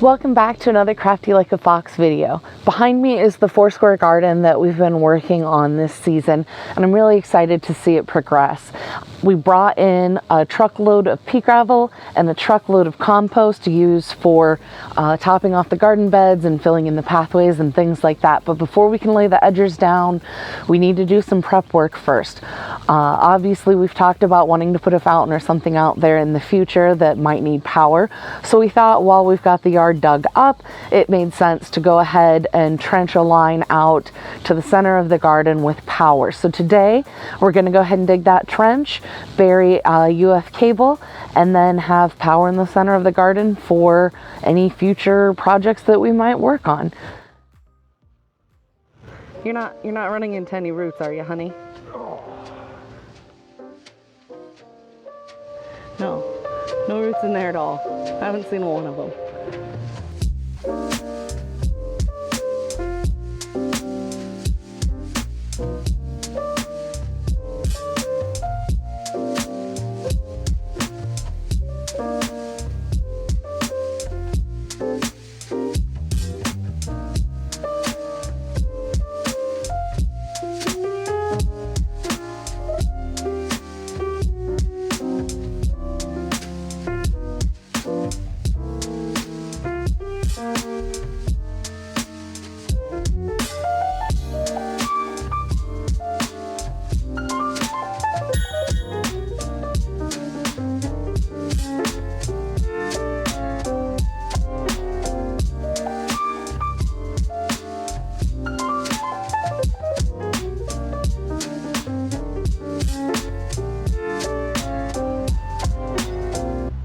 Welcome back to another Crafty Like a Fox video. Behind me is the 4-square garden that we've been working on this season, and I'm really excited to see it progress. We brought in a truckload of pea gravel and a truckload of compost to use for topping off the garden beds and filling in the pathways and things like that. But before we can lay the edgers down, we need to do some prep work first. Obviously, we've talked about wanting to put a fountain or something out there in the future that might need power. So we thought while we've got the yard dug up, it made sense to go ahead and trench a line out to the center of the garden with power. So today we're going to go ahead and dig that trench, bury a UF cable, and then have power in the center of the garden for any future projects that we might work on. You're not running into any roots, are you, honey? No roots in there at all. I haven't seen one of them.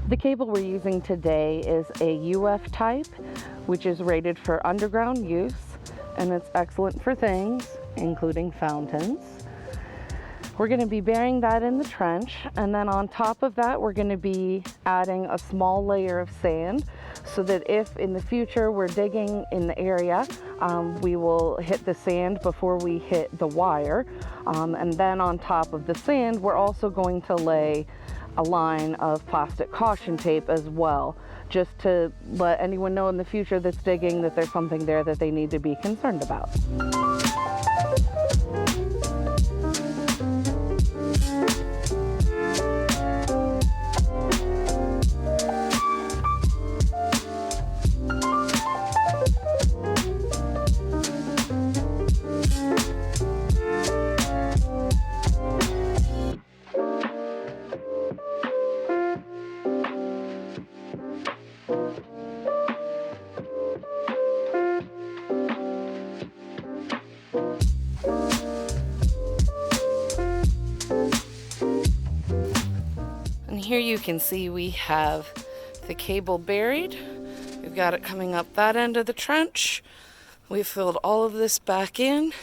The cable we're using today is a UF type, which is rated for underground use, and it's excellent for things, including fountains. We're going to be burying that in the trench, and then on top of that we're going to be adding a small layer of sand so that if in the future we're digging in the area, we will hit the sand before we hit the wire. And then on top of the sand, we're also going to lay a line of plastic caution tape as well, just to let anyone know in the future that's digging that there's something there that they need to be concerned about. Here you can see we have the cable buried. We've got it coming up that end of the trench. We've filled all of this back in,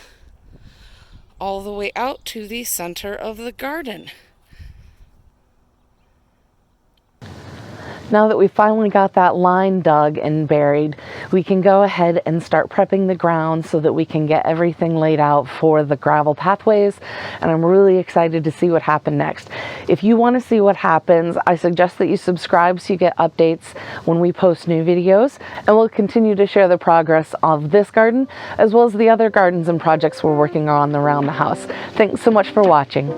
all the way out to the center of the garden. Now that we finally got that line dug and buried, we can go ahead and start prepping the ground so that we can get everything laid out for the gravel pathways, and I'm really excited to see what happens next. If you want to see what happens, I suggest that you subscribe so you get updates when we post new videos, and we'll continue to share the progress of this garden as well as the other gardens and projects we're working on around the house. Thanks so much for watching.